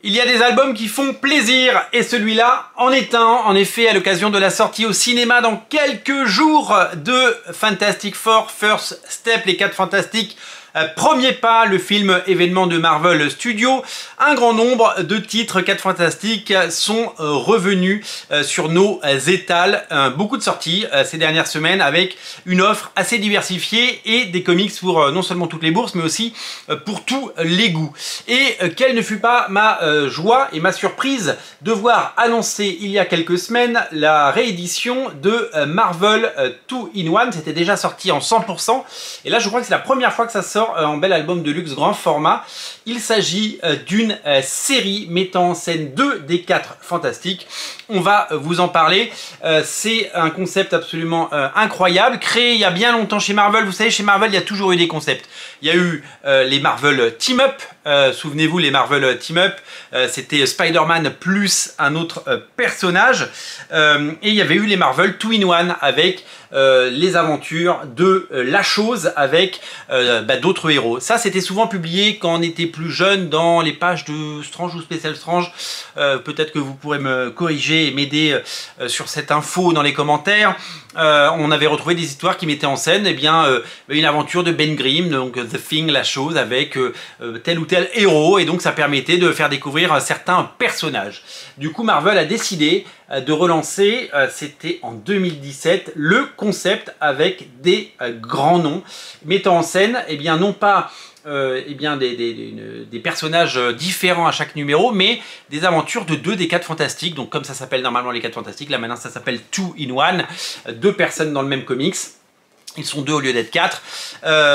Il y a des albums qui font plaisir et celui-là en est un. En effet, à l'occasion de la sortie au cinéma dans quelques jours de Fantastic Four First Step, les 4 Fantastiques, premier pas, le film événement de Marvel Studios. Un grand nombre de titres 4 Fantastiques sont revenus sur nos étals. Beaucoup de sorties ces dernières semaines avec une offre assez diversifiée et des comics pour non seulement toutes les bourses mais aussi pour tous les goûts. Et quelle ne fut pas ma joie et ma surprise de voir annoncer il y a quelques semaines la réédition de Marvel 2-in-1. C'était déjà sorti en 100% et là je crois que c'est la première fois que ça sort en bel album de luxe grand format. Il s'agit d'une série mettant en scène 2 des 4 Fantastiques. On va vous en parler. C'est un concept absolument incroyable, créé il y a bien longtemps chez Marvel. Vous savez, chez Marvel, il y a toujours eu des concepts. Il y a eu les Marvel Team Up. Souvenez-vous, les Marvel Team Up, c'était Spider-Man plus un autre personnage. Et il y avait eu les Marvel 2-in-1 avec les aventures de la chose avec d'autres héros. Ça, c'était souvent publié quand on était plus jeune dans les pages de Strange ou Special Strange. Peut-être que vous pourrez me corriger et m'aider sur cette info dans les commentaires. On avait retrouvé des histoires qui mettaient en scène une aventure de Ben Grimm, donc The Thing, la chose, avec tel ou tel héros, et donc ça permettait de faire découvrir certains personnages. Du coup, Marvel a décidé de relancer, c'était en 2017, le concept avec des grands noms, mettant en scène, non pas des personnages différents à chaque numéro, mais des aventures de 2 des 4 Fantastiques. Donc comme ça s'appelle normalement les 4 Fantastiques, là maintenant ça s'appelle 2-in-1, 2 personnes dans le même comics. Ils sont 2 au lieu d'être 4.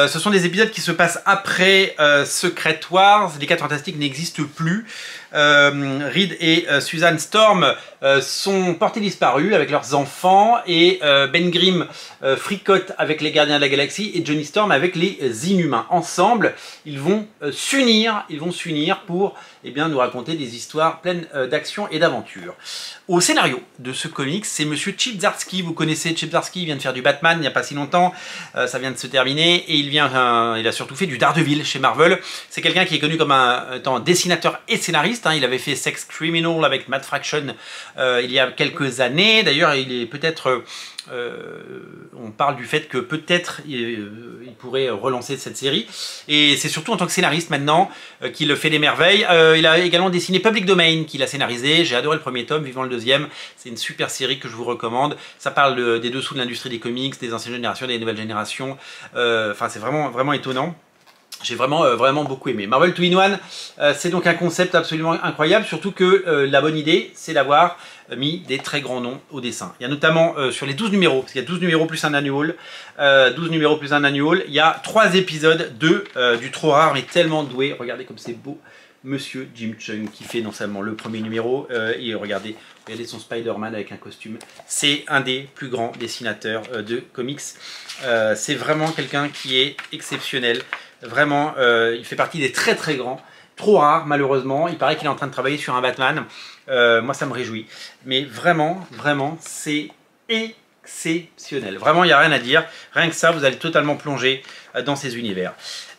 Ce sont des épisodes qui se passent après Secret Wars. Les 4 Fantastiques n'existent plus. Reed et Susan Storm sont portés disparus avec leurs enfants et Ben Grimm fricote avec les Gardiens de la Galaxie et Johnny Storm avec les Inhumains. Ensemble, ils vont s'unir pour nous raconter des histoires pleines d'action et d'aventure. Au scénario de ce comics, c'est monsieur Chip Zdarsky. Vous connaissez Chip Zdarsky, il vient de faire du Batman il n'y a pas si longtemps. Ça vient de se terminer et il a surtout fait du Daredevil chez Marvel. C'est quelqu'un qui est connu comme un dessinateur et scénariste. Il avait fait Sex Criminal avec Matt Fraction il y a quelques années. D'ailleurs, il est peut-être... on parle du fait que peut-être il pourrait relancer cette série. Et c'est surtout en tant que scénariste maintenant qu'il fait des merveilles. Il a également dessiné Public Domain qu'il a scénarisé. J'ai adoré le premier tome, vivant le deuxième. C'est une super série que je vous recommande. Ça parle des dessous de l'industrie des comics, des anciennes générations, des nouvelles générations. C'est vraiment, vraiment étonnant. J'ai vraiment beaucoup aimé. Marvel 2-in-1, c'est donc un concept absolument incroyable, surtout que la bonne idée, c'est d'avoir mis des très grands noms au dessin. Il y a notamment sur les 12 numéros, parce qu'il y a 12 numéros plus un annual, il y a 3 épisodes du trop rare mais tellement doué. Regardez comme c'est beau. Monsieur Jim Cheung qui fait non seulement le premier numéro, et regardez son Spider-Man avec un costume. C'est un des plus grands dessinateurs de comics. C'est vraiment quelqu'un qui est exceptionnel. Vraiment, il fait partie des très très grands. Trop rare malheureusement. Il paraît qu'il est en train de travailler sur un Batman. Moi ça me réjouit. Mais vraiment, c'est exceptionnel. Vraiment, il n'y a rien à dire. Rien que ça, vous allez totalement plonger dans ces univers.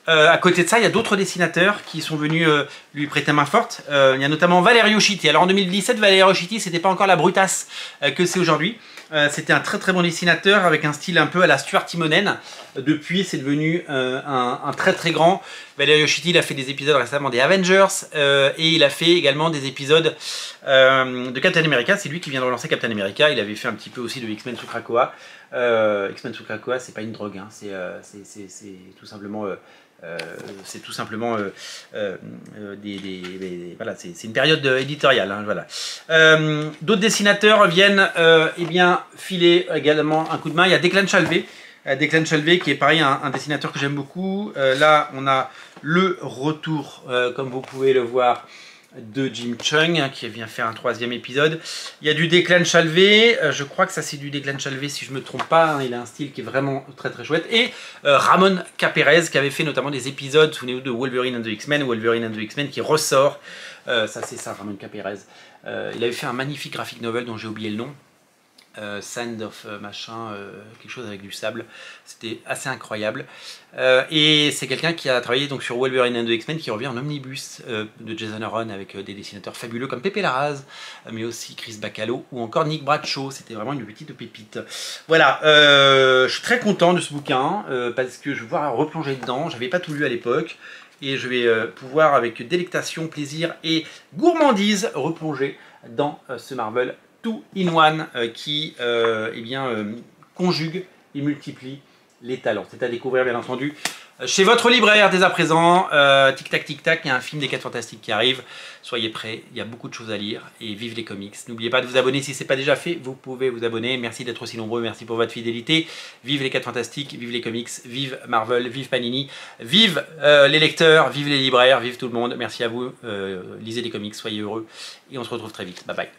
À côté de ça, il y a d'autres dessinateurs qui sont venus lui prêter main forte. Il y a notamment Valerio Schiti. Alors en 2017, Valerio Schiti, c'était pas encore la brutasse que c'est aujourd'hui. C'était un très très bon dessinateur avec un style un peu à la Stuart Timonen. Depuis, c'est devenu un très très grand. Valerio Schiti, il a fait des épisodes récemment des Avengers et il a fait également des épisodes de Captain America. C'est lui qui vient de relancer Captain America. Il avait fait un petit peu aussi de X-Men sous Krakoa. X-Men sous Krakoa, c'est pas une drogue, hein. C'est tout simplement... voilà, c'est une période éditoriale, hein, voilà. D'autres dessinateurs viennent filer également un coup de main. Il y a Declan Shalvey qui est pareil un dessinateur que j'aime beaucoup. Là on a le retour comme vous pouvez le voir de Jim Cheung qui vient faire un 3e épisode. Il y a du Declan Shalvey, je crois que ça c'est du Declan Shalvey si je me trompe pas, hein. Il a un style qui est vraiment très très chouette. Et Ramon Caperez qui avait fait notamment des épisodes, souvenez-vous de Wolverine and the X-Men, qui ressort. Ça c'est ça, Ramon Caperez. Il avait fait un magnifique graphic novel dont j'ai oublié le nom. Sand of machin, quelque chose avec du sable. C'était assez incroyable. Et c'est quelqu'un qui a travaillé donc sur Wolverine and the X-Men, qui revient en omnibus de Jason Aaron avec des dessinateurs fabuleux comme Pepe Larraz, mais aussi Chris Bacalo ou encore Nick Bradshaw. C'était vraiment une petite pépite. Voilà, je suis très content de ce bouquin parce que je vais pouvoir replonger dedans. J'avais pas tout lu à l'époque. Et je vais pouvoir, avec délectation, plaisir et gourmandise, replonger dans ce Marvel 2-in-1 qui conjugue et multiplie les talents. C'est à découvrir, bien entendu, chez votre libraire dès à présent. Tic tac tic tac, il y a un film des 4 Fantastiques qui arrive. Soyez prêts, il y a beaucoup de choses à lire et vive les comics. N'oubliez pas de vous abonner si ce n'est pas déjà fait. Vous pouvez vous abonner. Merci d'être aussi nombreux. Merci pour votre fidélité. Vive les 4 Fantastiques, vive les comics, vive Marvel, vive Panini, vive les lecteurs, vive les libraires, vive tout le monde. Merci à vous. Lisez les comics, soyez heureux et on se retrouve très vite. Bye bye.